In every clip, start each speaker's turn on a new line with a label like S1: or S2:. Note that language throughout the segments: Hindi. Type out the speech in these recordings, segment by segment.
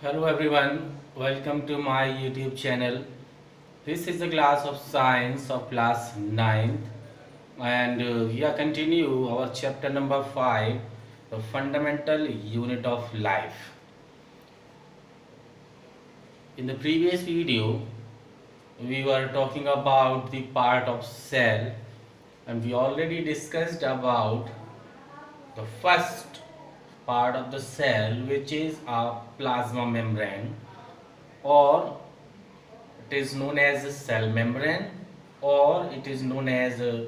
S1: Hello everyone, welcome to my YouTube channel. This is a class of science of class 9th and we are continue our chapter number 5, the fundamental unit of life. In the previous video, we were talking about the part of cell and we already discussed about the first part of the cell, which is a plasma membrane, or it is known as a cell membrane, or it is known as a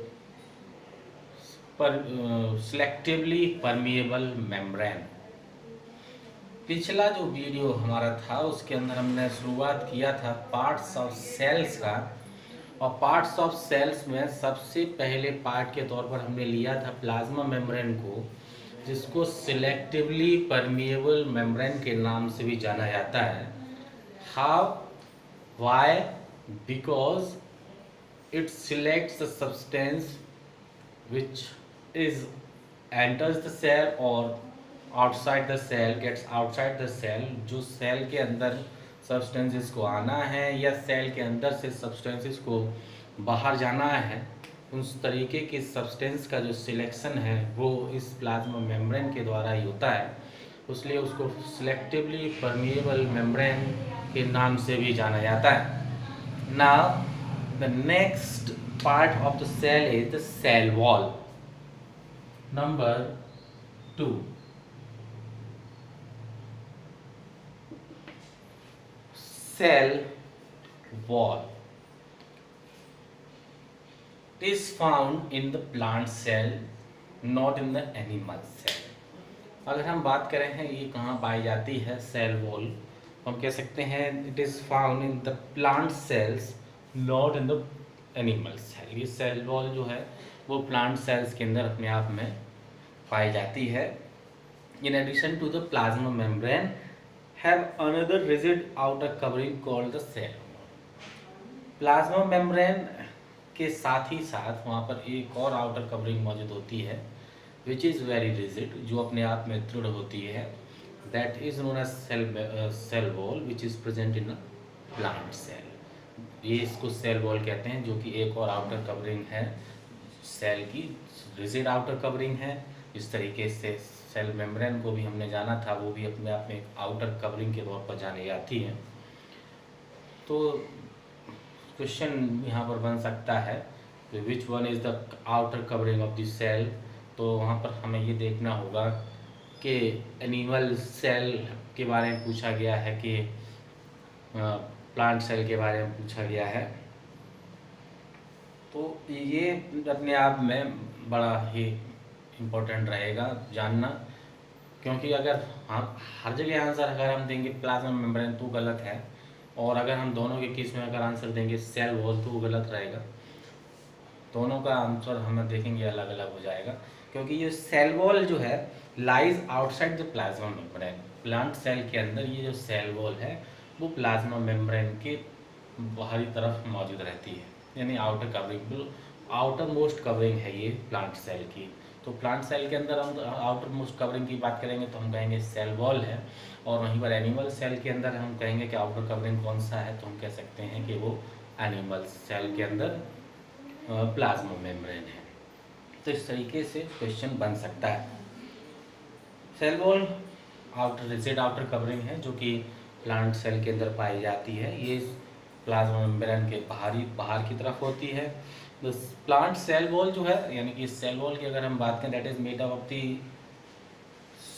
S1: selectively permeable membrane. पिछला जो वीडियो हमारा था उसके अंदर हमने शुरुआत किया था पार्ट्स ऑफ सेल्स का, और पार्ट्स ऑफ सेल्स में सबसे पहले पार्ट के तौर पर हमने लिया था प्लाज्मा मेम्ब्रेन को, जिसको सिलेक्टिवली परमिएबल मेम्ब्रेन के नाम से भी जाना जाता है. How? Why? Because it selects the substance which is enters the cell or outside the cell, gets outside the cell. जो सेल के अंदर सब्सटेंसेस को आना है या सेल के अंदर से सब्सटेंसेस को बाहर जाना है, उस तरीके के सब्सटेंस का जो सिलेक्शन है वो इस प्लाज्मा मेम्ब्रेन के द्वारा ही होता है. इसलिए उसको सिलेक्टिवली परमिएबल मेम्ब्रेन के नाम से भी जाना जाता है. Now the next part of the cell is the cell wall. Number 2. Cell wall. It is found in the plant cell, not in the animal cell. अगर हम बात करें हैं ये कहाँ पाई जाती है सेल वॉल, हम कह सकते हैं it is found in the plant cells not in the animal cell. ये सेल वॉल जो है वो प्लांट सेल्स के अंदर अपने आप में पाई जाती है. In addition to the plasma membrane have another rigid outer covering called the cell. Plasma membrane के साथ ही साथ वहाँ पर एक और आउटर कवरिंग मौजूद होती है विच इज़ वेरी रिजिड, जो अपने आप में दृढ़ होती है. That is known as cell wall which is present in a plant cell. ये इसको सेल वॉल कहते हैं, जो कि एक और आउटर कवरिंग है सेल की, रिजिड आउटर कवरिंग है. इस तरीके से सेल मेम्ब्रेन को भी हमने जाना था, वो भी अपने आप में एक आउटर कवरिंग के तौर पर जानी जाती है. तो क्वेश्चन यहाँ पर बन सकता है which one is the outer covering of the cell. तो वहाँ पर हमें ये देखना होगा कि एनिमल सेल के बारे में पूछा गया है कि प्लांट सेल के बारे में पूछा गया है. तो ये अपने आप में बड़ा ही इम्पोर्टेंट रहेगा जानना, क्योंकि अगर हम हर जगह आंसर अगर हम देंगे प्लाज्मा मेम्ब्रेन तो गलत है, और अगर हम दोनों के केस में अगर आंसर देंगे सेल वॉल तो गलत रहेगा. दोनों का आंसर हमें देखेंगे अलग अलग हो जाएगा, क्योंकि ये सेल वॉल जो है lies outside the plasma membrane. Plant cell के अंदर ये जो सेल वॉल है वो प्लाज्मा मेम्ब्रेन के बाहरी तरफ मौजूद रहती है, यानी outer covering, outer most covering है ये प्लांट सेल की. तो प्लांट सेल के अंदर हम आउटर मोस्ट कवरिंग की बात करेंगे तो हम कहेंगे सेल वॉल है, और वहीं पर एनिमल सेल के अंदर हम कहेंगे कि आउटर कवरिंग कौन सा है, तो हम कह सकते हैं कि वो एनिमल सेल के अंदर प्लाज्मा मेम्ब्रेन है. तो इस तरीके से क्वेश्चन बन सकता है. Cell wall outer rigid outer covering है जो कि प्लांट सेल के अंदर पाई जाती है. ये प्लाज्मा मेम्ब्रेन के बाहर की तरफ होती है. तो प्लांट सेल वॉल जो है, यानी कि सेल वॉल की अगर हम बात करें, that is made up of the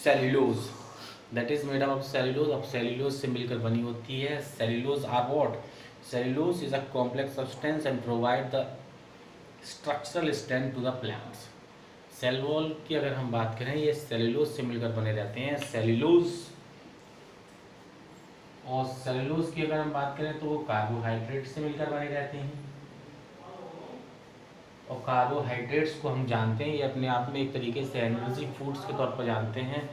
S1: cellulose. That is made up of cellulose. अब सेल्यूलोज से मिलकर बनी होती है. Cellulose are what? Cellulose is a complex substance and provide the structural strength to the plants. Cell wall की अगर हम बात करें, ये सेल्यूलोज से मिलकर बने रहते हैं. सेल्यूलोज और सेल्यूलोज की अगर हम बात करें तो वो कार्बोहाइड्रेट से मिलकर बने रहते हैं, और कार्बोहाइड्रेट्स को हम जानते हैं ये अपने आप में एक तरीके से एनर्जी फूड्स के तौर पर जानते हैं.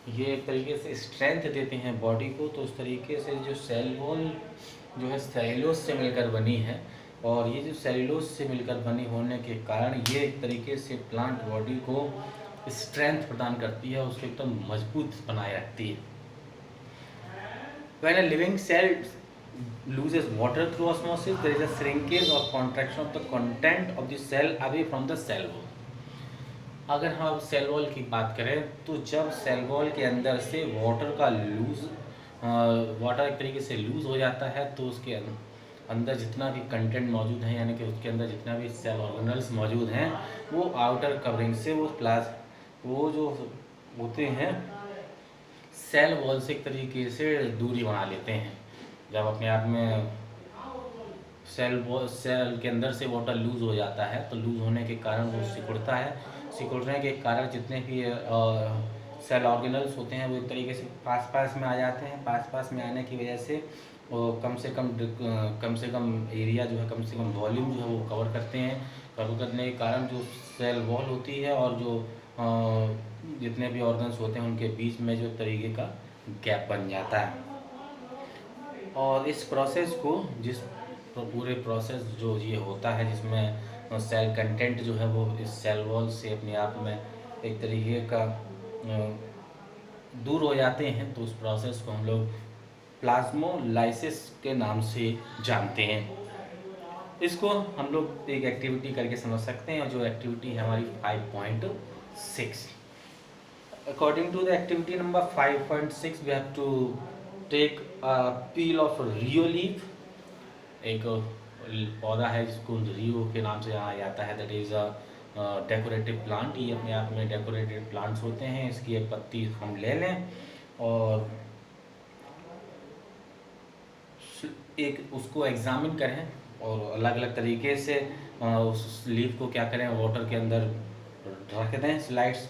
S1: ये एक तरीके से स्ट्रेंथ देते हैं बॉडी को. तो उस तरीके से जो सेल वॉल जो है सेल्यूलोज से मिलकर बनी है, और ये जो सेल्यूलोज से मिलकर बनी होने के कारण ये एक तरीके से प्लांट बॉडी को स्ट्रेंथ प्रदान करती है, उसको एकदम मजबूत बनाए रखती है. When a living cell loses water through osmosis, there is a shrinkage or contraction of the content of the cell away from the cell wall. अगर हम सेल वॉल की बात करें तो जब सेल वॉल के अंदर से वाटर का वाटर एक तरीके से लूज हो जाता है तो उसके अंदर जितना भी कंटेंट मौजूद है, यानी कि उसके अंदर जितना भी सेल ऑर्गेनल्स मौजूद हैं, वो आउटर कवरिंग से वो जो होते हैं सेल वॉल से एक तरीके से दूरी बना लेते हैं। जब अपने आप में सेल के अंदर से वाटर लूज हो जाता है तो लूज होने के कारण वो सिकुड़ता है। सिकुड़ने के कारण जितने भी सेल ऑर्गेनल्स होते हैं वो एक तरीके से पास पास में आ जाते हैं। पास पास में आने की वजह से वो कम से कम एरिया जो है, कम से कम वॉल्यूम जो है वो कवर करते हैं। कवर करने के कारण जो सेल वॉल होती है और जो जितने भी ऑर्गन्स होते हैं उनके बीच में जो एक तरीके का गैप बन जाता है। और इस प्रोसेस को पूरे प्रोसेस जो ये होता है जिसमें सेल कंटेंट जो है वो इस सेल वॉल से अपने आप में एक तरीके का दूर हो जाते हैं, तो उस प्रोसेस को हम लोग प्लाज्मोलाइसिस के नाम से जानते हैं। इसको हम लोग एक एक्टिविटी करके समझ सकते हैं, और जो एक्टिविटी है हमारी 5.6। According to the activity number 5.6 we have to take a peel of rhoeo leaf. एक पौधा है जिसको रियो के नाम से जाना जाता है, that is a decorative plant. ये अपने आप में डेकोरेटिव प्लांट्स होते हैं। इसकी एक पत्ती हम ले लें और एक उसको एग्जामिन करें और अलग अलग तरीके से उस लीफ को क्या करें, वाटर के अंदर रख दें स्लाइड्स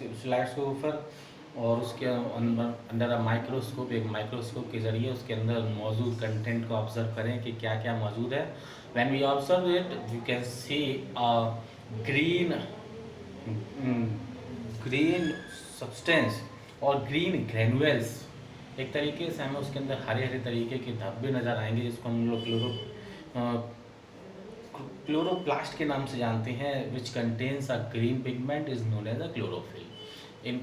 S1: के ऊपर, और उसके अंदर माइक्रोस्कोप, एक माइक्रोस्कोप के ज़रिए उसके अंदर मौजूद कंटेंट को ऑब्जर्व करें कि क्या क्या मौजूद है। When we observe it we can see green substance और ग्रीन ग्रेनुअल्स। एक तरीके से हमें उसके अंदर हरे हरे तरीके के धब्बे नज़र आएंगे, जिसको हम लोग क्लोरोप्लास्ट के नाम से जानते हैं, which contains a green pigment is known as a chlorophyll. इन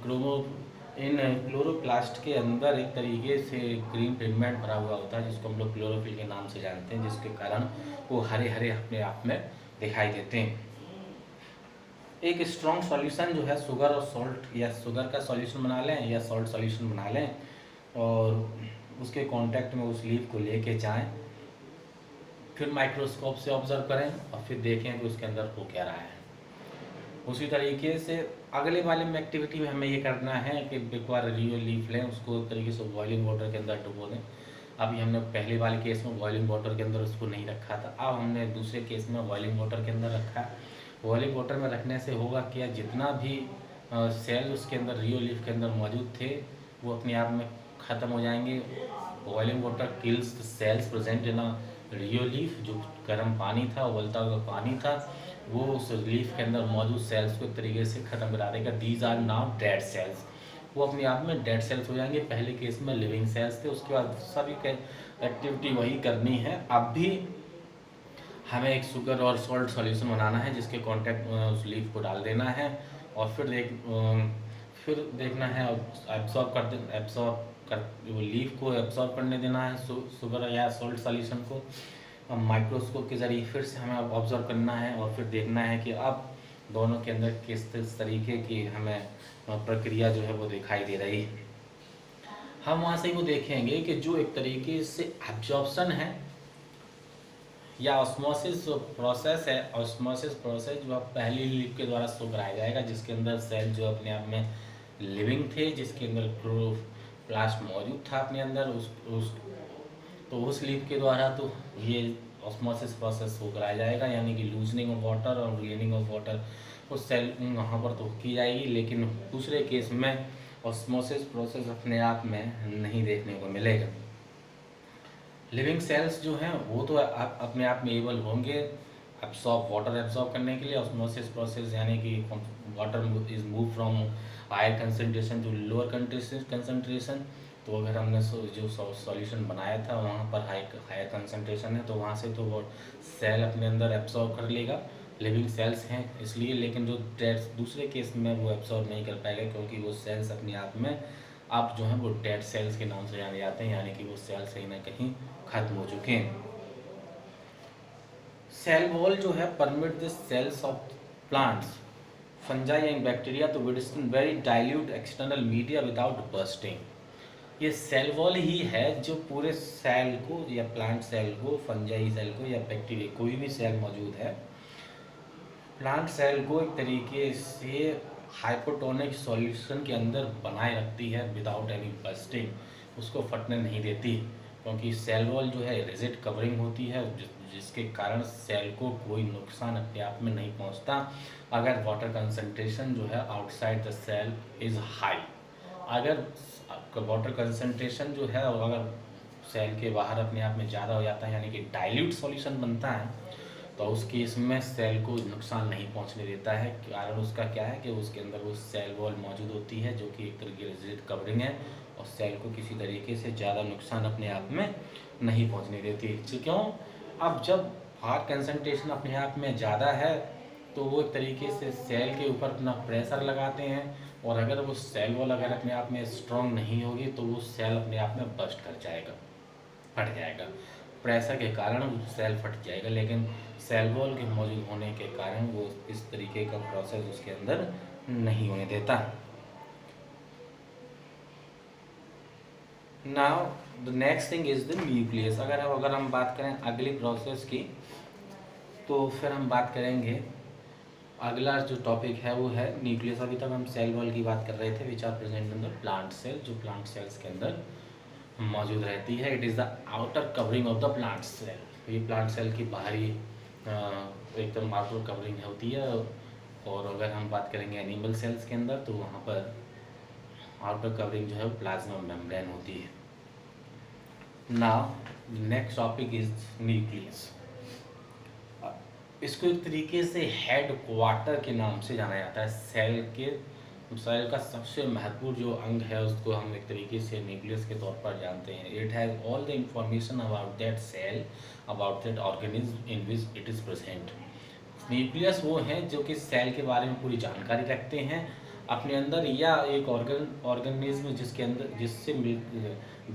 S1: क्लोरोप्लास्ट के अंदर एक तरीके से ग्रीन पिगमेंट भरा हुआ होता है, जिसको हम लोग क्लोरोफिल के नाम से जानते हैं, जिसके कारण वो हरे हरे अपने आप में दिखाई देते हैं। एक स्ट्रॉन्ग सॉल्यूशन जो है शुगर और सॉल्ट, या शुगर का सॉल्यूशन बना लें या सॉल्ट सॉल्यूशन बना लें, और उसके कांटेक्ट में उस लीफ को लेके जाएं, फिर माइक्रोस्कोप से ऑब्जर्व करें और फिर देखें कि उसके अंदर हो क्या रहा है। उसी तरीके से अगले वाले में एक्टिविटी में हमें ये करना है कि एक बार रियो लीफ लें, उसको एक तरीके से बॉइलिंग वाटर के अंदर डुबो दें। अभी हमने पहले वाले केस में बॉइलिंग वाटर के अंदर उसको नहीं रखा था, अब हमने दूसरे केस में बॉइलिंग वाटर के अंदर रखा है। बॉइलिंग वाटर में रखने से होगा क्या, जितना भी सेल उसके अंदर रियो लीफ के अंदर मौजूद थे वो अपने आप में ख़त्म हो जाएंगे। Boiling water kills the cells present in a rhoeo leaf. जो गर्म पानी था, उबलता हुआ पानी था, वो उस लीफ के अंदर मौजूद सेल्स को एक तरीके से ख़त्म करा देगा। These are now dead cells. वो अपने आप में डेड सेल्स हो जाएंगे। पहले केस में लिविंग सेल्स थे। उसके बाद सभी एक्टिविटी वही करनी है। अब भी हमें एक शुगर और सॉल्ट सॉल्यूशन बनाना है, जिसके कांटेक्ट में उस लीफ को डाल देना है, और फिर देखना है वो लीफ को एब्सॉर्ब करने देना है शुगर या सॉल्ट सॉल्यूशन को। माइक्रोस्कोप के ज़रिए फिर से हमें ऑब्जर्व करना है और फिर देखना है कि अब दोनों के अंदर किस तरीके की हमें प्रक्रिया जो है वो दिखाई दे रही है। हम वहाँ से वो देखेंगे कि जो एक तरीके से एब्जॉर्प्शन है या ऑस्मोसिस प्रोसेस है, ऑस्मोसिस प्रोसेस जो पहली लीफ के द्वारा शो कराया जाएगा, जिसके अंदर सेल जो अपने आप में लिविंग थे, जिसके अंदर क्लोरोप्लास्ट मौजूद था अपने अंदर, तो उस लीफ के द्वारा तो ये ऑस्मोसिस प्रोसेस शो कराया जाएगा, यानी कि लूजनिंग ऑफ वाटर और गेनिंग ऑफ वाटर उस सेल वहाँ पर तो की जाएगी। लेकिन दूसरे केस में ऑस्मोसिस प्रोसेस अपने आप में नहीं देखने को मिलेगा। लिविंग सेल्स जो हैं वो तो अपने आप में एबल होंगे वाटर एब्सॉर्ब करने के लिए। ऑस्मोसिस प्रोसेस यानी कि water is move from higher concentration to lower concentration. तो अगर हमने जो सॉल्यूशन बनाया था वहाँ पर हायर कंसनट्रेशन है, तो वहाँ से तो वो सेल अपने अंदर एब्सॉर्ब कर लेगा, लिविंग सेल्स हैं इसलिए। लेकिन जो दूसरे केस में वो एब्सॉर्ब नहीं कर पाएगा, क्योंकि वो सेल्स अपने आप में अब जो है वो डेड सेल्स के नाम से जाने जाते हैं, यानी कि वो सेल्स कहीं ना कहीं खत्म हो चुके हैं। सेल वॉल जो है permit the cells of plants, fungi and bacteria to withstand very dilute external media without bursting. ये सेल वॉल ही है जो पूरे सेल को या प्लांट सेल को, फंजाई सेल को या बैक्टीरिया कोई भी सेल मौजूद है, प्लांट सेल को एक तरीके से हाइपोटोनिक सॉल्यूशन के अंदर बनाए रखती है विदाउट एनी बर्स्टिंग, उसको फटने नहीं देती, क्योंकि सेल वॉल जो है रिजिड कवरिंग होती है जिसके कारण सेल को कोई नुकसान अपने आप में नहीं पहुंचता। अगर वाटर कंसंट्रेशन जो है outside the cell is high, अगर वाटर कंसंट्रेशन जो है अगर सेल के बाहर अपने आप में ज़्यादा हो जाता है, यानी कि डाइल्यूट सॉल्यूशन बनता है, तो उस केस में सेल को नुकसान नहीं पहुंचने देता है। कारण उसका क्या है कि उसके अंदर वो सेल वॉल मौजूद होती है जो कि एक तरह की रिजिड कवरिंग है और सेल को किसी तरीके से ज़्यादा नुकसान अपने आप में नहीं पहुंचने देती। क्यों? अब जब हार्ट कंसंट्रेशन अपने आप में ज़्यादा है तो वो एक तरीके से सेल के ऊपर अपना प्रेशर लगाते हैं, और अगर वो सेल वॉल अगर अपने आप में स्ट्रॉन्ग नहीं होगी तो वो सेल अपने आप में बस्ट कर जाएगा, फट जाएगा, प्रेशर के कारण वो सेल फट जाएगा। लेकिन सेल वॉल के मौजूद होने के कारण वो इस तरीके का प्रोसेस उसके अंदर नहीं होने देता। Now the next thing is the nucleus. अगर हम बात करें अगली प्रोसेस की, तो फिर हम बात करेंगे, अगला जो टॉपिक है वो है न्यूक्लियस। अभी तक हम सेल वॉल की बात कर रहे थे which are present in the plant cell, जो प्लांट सेल्स के अंदर मौजूद रहती है। It is the outer covering of the plant cell. ये प्लांट सेल की बाहरी एकदम आउटर कवरिंग होती है। और अगर हम बात करेंगे एनिमल सेल्स के अंदर, तो वहाँ पर आउटर कवरिंग जो है प्लाज्मा मेम्ब्रेन होती है। Now next topic is nucleus. इसको एक तरीके से हेड क्वार्टर के नाम से जाना जाता है। सेल का सबसे महत्वपूर्ण जो अंग है उसको हम एक तरीके से न्यूक्लियस के तौर पर जानते हैं। It has all the information about that cell, about that organism in which it is present. Nucleus वो हैं जो कि सेल के बारे में पूरी जानकारी रखते हैं अपने अंदर, या एक ऑर्गेनिज्म जिसके अंदर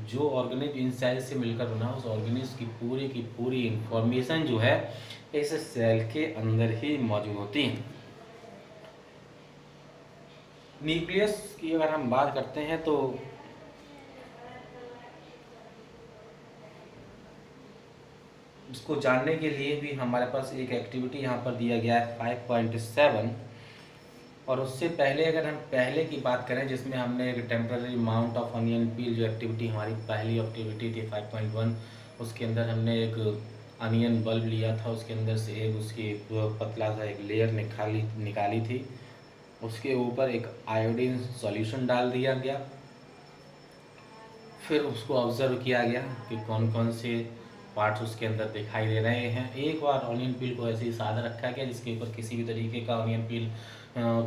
S1: जो ऑर्गेनिज्म इन सेल से मिलकर बना, उस ऑर्गेनिज्म की पूरी इंफॉर्मेशन जो है इस सेल के अंदर ही मौजूद होती है। न्यूक्लियस की अगर हम बात करते हैं तो इसको जानने के लिए भी हमारे पास एक एक्टिविटी यहाँ पर दिया गया है 5.7। और उससे पहले अगर हम पहले की बात करें जिसमें हमने एक टेम्पररी माउंट ऑफ अनियन पील, जो एक्टिविटी हमारी पहली एक्टिविटी थी 5.1, उसके अंदर हमने एक अनियन बल्ब लिया था, उसके अंदर से एक उसकी पतला सा एक लेयर निकाली थी, उसके ऊपर एक आयोडीन सॉल्यूशन डाल दिया गया, फिर उसको ऑब्जर्व किया गया कि कौन कौन से पार्ट्स उसके अंदर दिखाई दे रहे हैं। एक बार ऑनियन पील को ऐसे ही सादा रखा गया जिसके ऊपर किसी भी तरीके का ऑनियन पील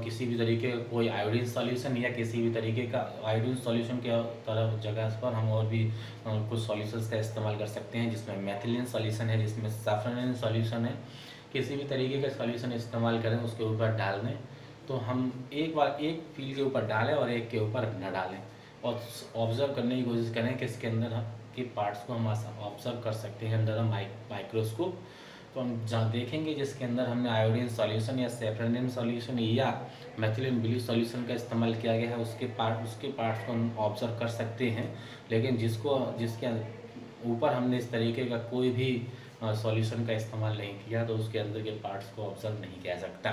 S1: किसी भी तरीके का कोई आयोडीन सॉल्यूशन या किसी भी तरीके का आयोडीन सॉल्यूशन के तरफ जगह पर हम और भी कुछ सॉल्यूशंस का इस्तेमाल कर सकते हैं, जिसमें मेथिलीन सॉल्यूशन है, जिसमें सैफरन सॉल्यूशन है। किसी भी तरीके का सॉल्यूशन इस्तेमाल करें उसके ऊपर डालने, तो हम एक बार एक पील के ऊपर डालें और एक के ऊपर न डालें, और ऑब्जर्व करने की कोशिश करें कि इसके अंदर के पार्ट्स को हम ऑब्जर्व कर सकते हैं अंडर माइक्रोस्कोप। तो हम जहाँ देखेंगे जिसके अंदर हमने आयोडीन सॉल्यूशन या सैफरनिन सॉल्यूशन या मेथिलीन ब्लू सॉल्यूशन का इस्तेमाल किया गया है, उसके पार्ट्स को हम ऑब्जर्व कर सकते हैं। लेकिन जिसके ऊपर हमने इस तरीके का कोई भी सॉल्यूशन का इस्तेमाल नहीं किया तो उसके अंदर के पार्ट्स को ऑब्जर्व नहीं किया सकता।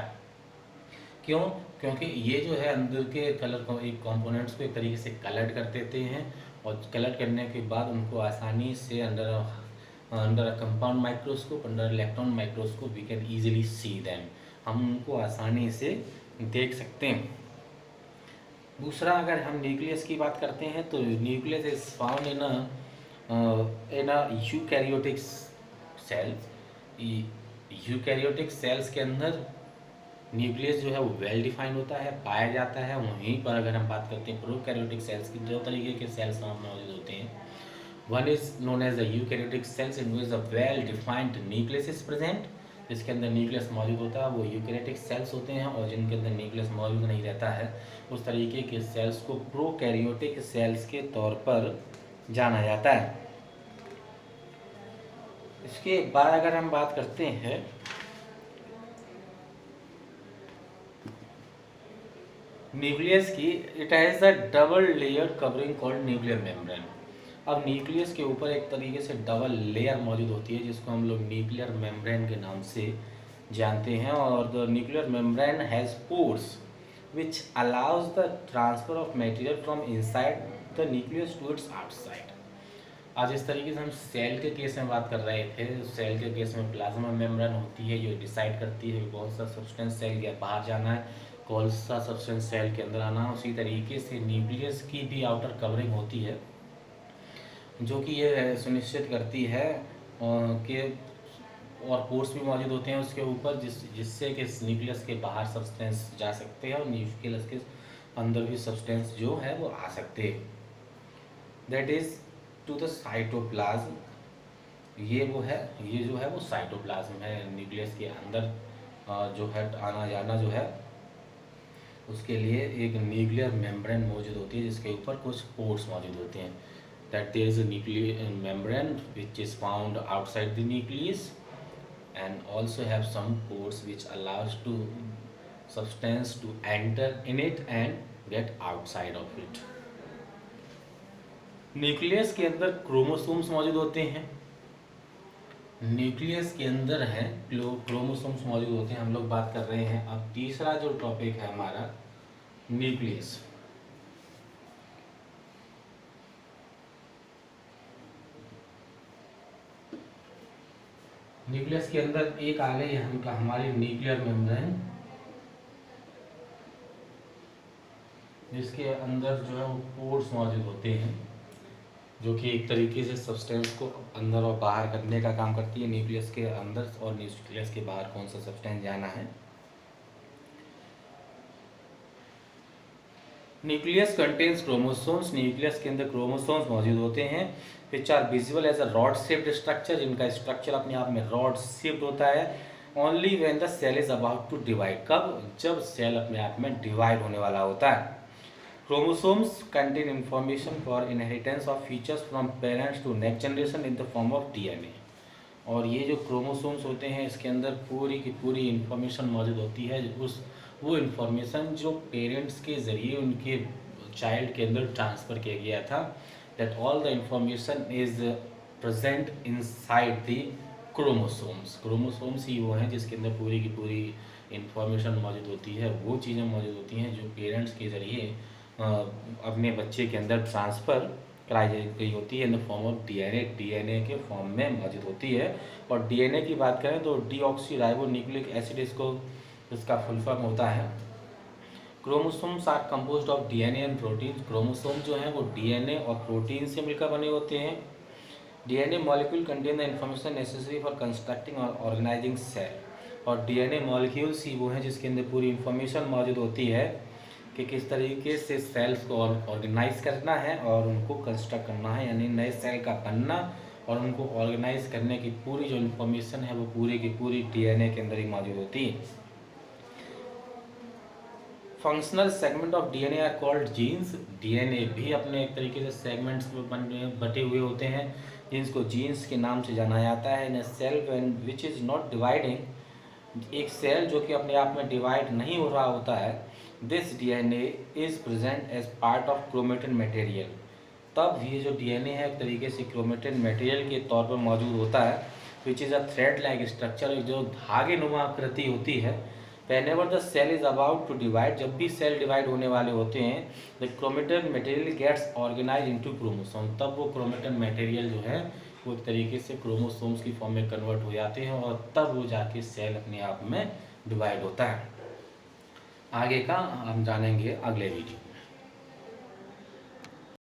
S1: क्यों? क्योंकि ये जो है अंदर के कलर को एक कंपोनेंट्स को एक तरीके से कलर कर देते हैं, और कलर करने के बाद उनको आसानी से under a compound microscope, under electron microscope we can easily see them, हम उनको आसानी से देख सकते हैं। दूसरा, अगर हम न्यूक्लियस की बात करते हैं तो nucleus is found in a eukaryotic cells. Eukaryotic cells के अंदर न्यूक्लियस जो है वो वेल डिफाइंड होता है, पाया जाता है। वहीं पर अगर हम बात करते हैं प्रोकैरियोटिक सेल्स की, दो तरीके के सेल्स मौजूद होते हैं। One is known as the eukaryotic cells in which a well defined nucleus is present, जिसके अंदर न्यूक्लियस मौजूद होता है वो यूकैरियोटिक सेल्स होते हैं, और जिनके अंदर न्यूक्लियस मौजूद नहीं रहता है उस तरीके के सेल्स को प्रोकैरियोटिक सेल्स के तौर पर जाना जाता है। इसके बाद अगर हम बात करते हैं न्यूक्लियस की, it has a double layer covering called nuclear membrane. अब न्यूक्लियस के ऊपर एक तरीके से डबल लेयर मौजूद होती है जिसको हम लोग न्यूक्लियर मेम्ब्रेन के नाम से जानते हैं, और the nuclear membrane has pores which allows the transfer of material from inside the nucleus to its outside. आज इस तरीके से हम सेल के केस में बात कर रहे थे। सेल के केस में प्लाज्मा मेम्ब्रेन होती है जो डिसाइड करती है कौन सा सब्सटेंस सेल के बाहर जाना है, कौन सा सब्सटेंस सेल के अंदर आना है। उसी तरीके से न्यूक्लियस की भी आउटर कवरिंग होती है जो कि ये सुनिश्चित करती है कि, और पोर्स भी मौजूद होते हैं उसके ऊपर जिससे कि न्यूक्लियस के बाहर सब्सटेंस जा सकते हैं और न्यूक्लियस के अंदर भी सब्सटेंस जो है वो आ सकते हैं। That is to the cytoplasm. ये जो है वो साइटोप्लाज्म है। न्यूक्लियस के अंदर जो है आना जाना जो है उसके लिए एक न्यूक्लियर मेम्ब्रेन मौजूद होती है जिसके ऊपर कुछ पोर्स मौजूद होते हैं। That there is a nuclear membrane which is found outside the nucleus and also have some pores which allows to substance to enter in it and get outside of it। Nucleus के अंदर क्रोमोसोम्स मौजूद होते हैं। न्यूक्लियस के अंदर है क्रोमोसोम्स मौजूद होते हैं। हम लोग बात कर रहे हैं अब तीसरा जो टॉपिक है हमारा न्यूक्लियस। न्यूक्लियस के अंदर एक आ गई हमारी न्यूक्लियर मेम्ब्रेन, जिसके अंदर जो है वो पोर्स मौजूद होते हैं जो कि एक तरीके से सब्सटेंस को अंदर और बाहर करने का काम करती है। न्यूक्लियस के अंदर और न्यूक्लियस के बाहर कौन सा सब्सटेंस जाना है। Nucleus contains chromosomes. न्यूक्लियस के अंदर क्रोमोसोम्स मौजूद होते हैं which are visible as a rod shaped structure, जिनका स्ट्रक्चर अपने आप में रॉड शेप्ड होता है। Only when the cell is about to divide, कब? जब सेल अपने आप में डिवाइड होने वाला होता है। Chromosomes contain information for inheritance of features from parents to next generation in the form of DNA. और ये जो क्रोमोसोम्स होते हैं इसके अंदर पूरी की पूरी इंफॉर्मेशन मौजूद होती है, वो इंफॉर्मेशन जो पेरेंट्स के ज़रिए उनके चाइल्ड के अंदर ट्रांसफ़र किया गया था। That all the information is present inside the chromosomes. Chromosomes ही वो हैं जिसके अंदर पूरी की पूरी इंफॉर्मेशन मौजूद होती है। वो चीज़ें मौजूद होती हैं जो पेरेंट्स के ज़रिए अपने बच्चे के अंदर ट्रांसफ़र कराई गई होती है इन the form of DNA. DNA के फॉर्म में मौजूद होती है। और डीएनए की बात करें तो डीऑक्सीराइबोन्यूक्लिक एसिड इसका फुल फॉर्म होता है। Chromosomes are composed of DNA and protein. Chromosome जो हैं वो डीएनए और प्रोटीन से मिलकर बने होते हैं। DNA molecule contain the information necessary for constructing और ऑर्गेनाइजिंग सेल। और डीएनए मॉलिक्यूल्स ही वो हैं जिसके अंदर पूरी इंफॉर्मेशन मौजूद होती है कि किस तरीके से सेल्स को ऑर्गेनाइज करना है और उनको कंस्ट्रक्ट करना है, यानी नए सेल का बनना और उनको ऑर्गेनाइज करने की पूरी जो इन्फॉर्मेशन है वो पूरी की पूरी डीएनए के अंदर ही मौजूद होती है। Functional segment of DNA are called genes. DNA भी अपने एक तरीके से सेगमेंट्स में बटे हुए होते हैं जिनको जीन्स के नाम से जाना जाता है। In a cell when which is not dividing, एक सेल जो कि अपने आप में डिवाइड नहीं हो रहा होता है, this DNA is present as part of chromatin material. तब ये जो डीएनए है एक तरीके से क्रोमेटिन मटेरियल के तौर पर मौजूद होता है, which is a thread like structure, जो धागे नुमा आकृति होती है। Whenever the cell is about to divide, जब भी सेल डिवाइड होने वाले होते हैं, the chromatin material gets organized into chromosome। तब वो क्रोमेटिन मटेरियल जो है वो एक तरीके से क्रोमोसोम्स की फॉर्म में कन्वर्ट हो जाते हैं और तब वो जाके सेल अपने आप में डिवाइड होता है। आगे का हम जानेंगे अगले वीडियो।